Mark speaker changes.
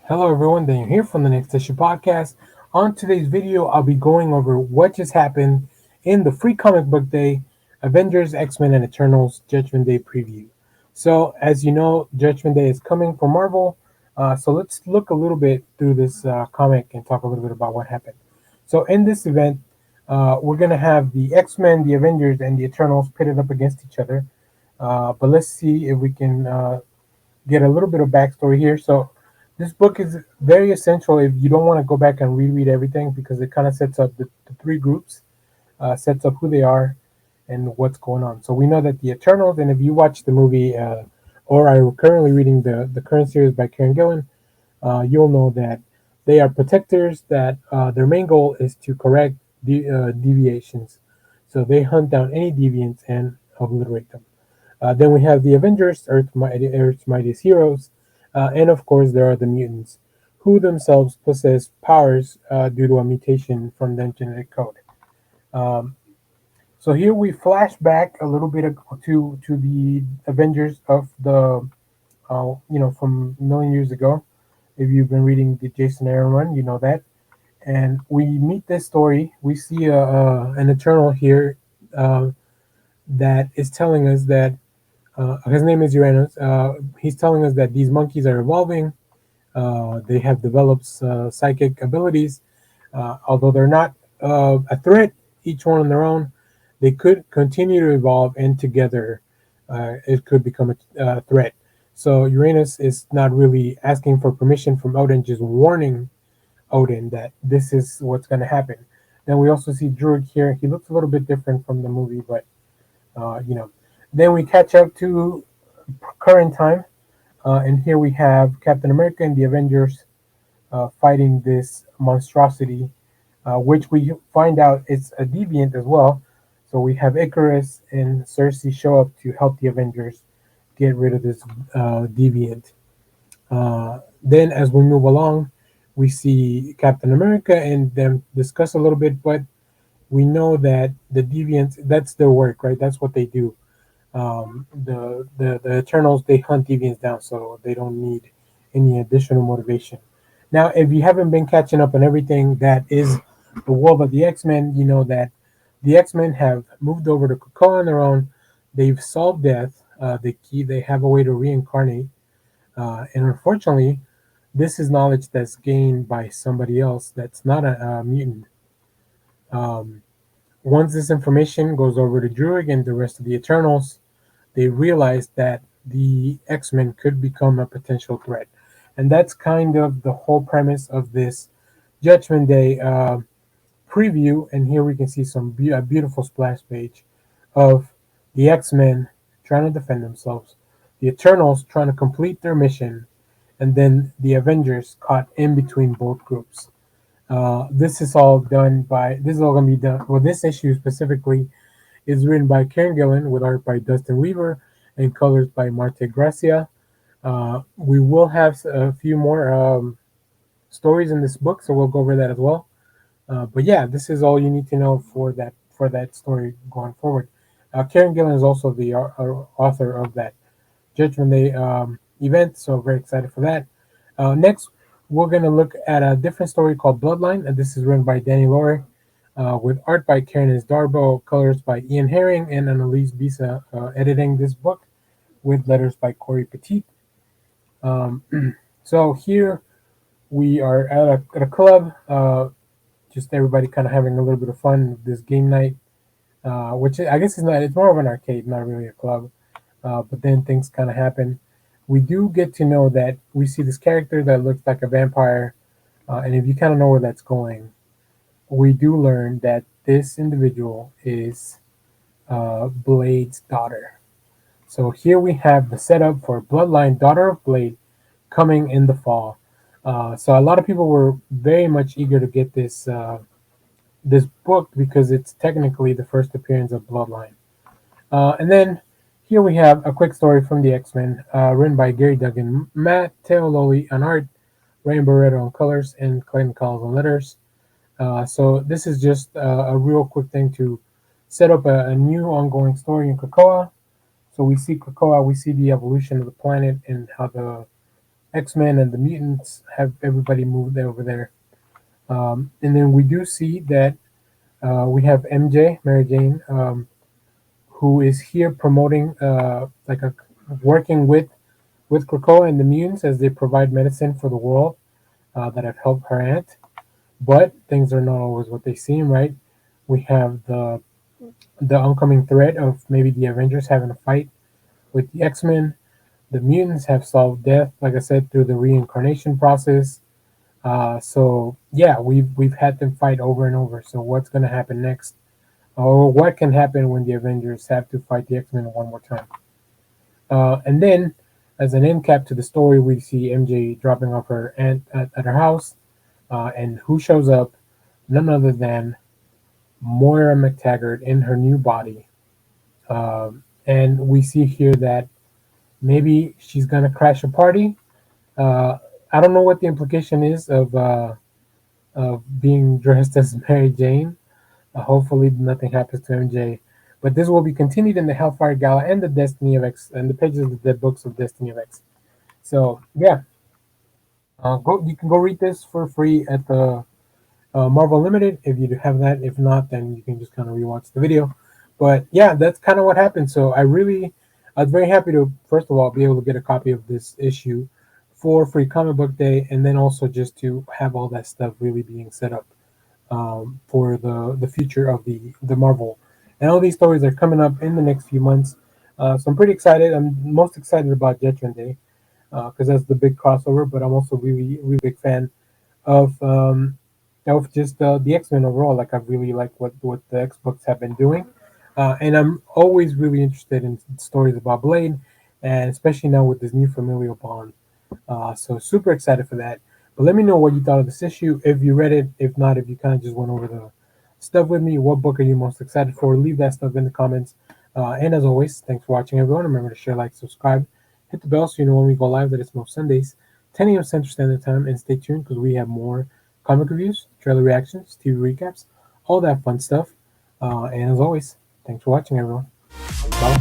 Speaker 1: Hello everyone, Daniel here from the Next Issue Podcast. On today's video, I'll be going over what just happened in the free comic book day, Avengers, X-Men, and Eternals Judgment Day preview. So, as you know, Judgment Day is coming for Marvel. So let's look a little bit through this comic and talk a little bit about what happened. So in this event, we're going to have the X-Men, the Avengers, and the Eternals pitted up against each other. But let's see if we can get a little bit of backstory here. So this book is very essential if you don't want to go back and reread everything because it kind of sets up the three groups, sets up who they are and what's going on. So we know that the Eternals, and if you watch the movie or are currently reading the current series by Karen Gillan, you'll know that they are protectors. That their main goal is to correct deviations. So they hunt down any deviants and obliterate them. Then we have the Avengers, Earth's mightiest heroes, and of course there are the mutants, who themselves possess powers due to a mutation from their genetic code. Um, so here we flash back a little bit to the Avengers of the from a million years ago. If you've been reading the Jason Aaron run, you know that. And we meet this story. We see an Eternal here uh, that is telling us that his name is Uranus. He's telling us that these monkeys are evolving. They have developed psychic abilities. Although they're not a threat, each one on their own, they could continue to evolve, and together it could become a threat. So Uranus is not really asking for permission from Odin, just warning Odin that this is what's going to happen. Then we also see Druig here. He looks a little bit different from the movie, but uh, you know. Then we catch up to current time, and here we have Captain America and the Avengers fighting this monstrosity, which we find out it's a deviant as well. So we have Icarus and Cersei show up to help the Avengers get rid of this deviant. Then, as we move along, we see Captain America and them discuss a little bit, but we know that the deviants, that's their work, right? That's what they do. The Eternals, they hunt deviants down, so they don't need any additional motivation. Now, if you haven't been catching up on everything that is the world of the X-Men, you know that the X-Men have moved over to Krakoa on their own. They've solved death. They have a way to reincarnate, and unfortunately, this is knowledge that's gained by somebody else that's not a mutant. Um, Once this information goes over to Druig and the rest of the Eternals, they realize that the X-Men could become a potential threat. And that's kind of the whole premise of this Judgment Day preview. And here we can see a beautiful splash page of the X-Men trying to defend themselves, the Eternals trying to complete their mission, and then the Avengers caught in between both groups. This is all going to be done. Well, this issue specifically is written by Karen Gillan with art by Dustin Weaver and colors by Marte Gracia. We will have a few more stories in this book, so we'll go over that as well. But yeah, this is all you need to know for that story going forward. Karen Gillan is also the author of that Judgment Day event, so very excited for that. Next, we're going to look at a different story called Bloodline, and this is written by Danny Lore, with art by Karen Darbo, colors by Ian Herring, and Annalise Bisa editing this book, with letters by Corey Petit. Um, so here we are at a club, just everybody kind of having a little bit of fun with this game night, which I guess is not, it's more of an arcade, not really a club. But then things kind of happen. We do get to know that we see this character that looks like a vampire, and if you kind of know where that's going, we do learn that this individual is Blade's daughter. So here we have the setup for Bloodline, Daughter of Blade, coming in the fall. So a lot of people were very much eager to get this book because it's technically the first appearance of Bloodline. And then here we have a quick story from the X-Men, written by Gary Duggan, Matt Teololi on art, Rain Barreto on colors, and Clayton Collins on letters. So this is just a real quick thing to set up a new ongoing story in Krakoa. So we see Krakoa, we see the evolution of the planet and how X-Men and the mutants have everybody moved over there. And then we do see that we have MJ, Mary Jane, who is here promoting, working with Krakoa and the mutants as they provide medicine for the world that have helped her aunt. But things are not always what they seem, right? We have the oncoming threat of maybe the Avengers having a fight with the X-Men. The mutants have solved death, like I said, through the reincarnation process. So yeah, we've had them fight over and over. So what's going to happen next, or what can happen when the Avengers have to fight the X-Men one more time? And then, as an end cap to the story, we see MJ dropping off her aunt at her house, and who shows up? None other than Moira McTaggart in her new body. And we see here that maybe she's gonna crash a party. Uh, I don't know what the implication is of being dressed as Mary Jane. Hopefully, nothing happens to MJ. But this will be continued in the Hellfire Gala and the Destiny of X and the pages of the books of Destiny of X. So yeah, go. You can go read this for free at the Marvel Limited if you do have that. If not, then you can just kind of rewatch the video. But yeah, that's kind of what happened. So I was very happy to first of all be able to get a copy of this issue for Free Comic Book Day, and then also just to have all that stuff really being set up for the future of the Marvel. And all these stories are coming up in the next few months. So I'm pretty excited. I'm most excited about Judgment Day because that's the big crossover. But I'm also really big fan of just the X Men overall. Like I really like what the X books have been doing, and I'm always really interested in stories about Blade, and especially now with this new familial bond. So super excited for that. But let me know what you thought of this issue. If you read it, if not, if you kind of just went over the stuff with me, what book are you most excited for? Leave that stuff in the comments. And as always, thanks for watching, everyone. Remember to share, like, subscribe, hit the bell so you know when we go live. That it's most Sundays, 10 a.m. Central Standard Time. And stay tuned because we have more comic reviews, trailer reactions, TV recaps, all that fun stuff. And as always, thanks for watching, everyone. Bye.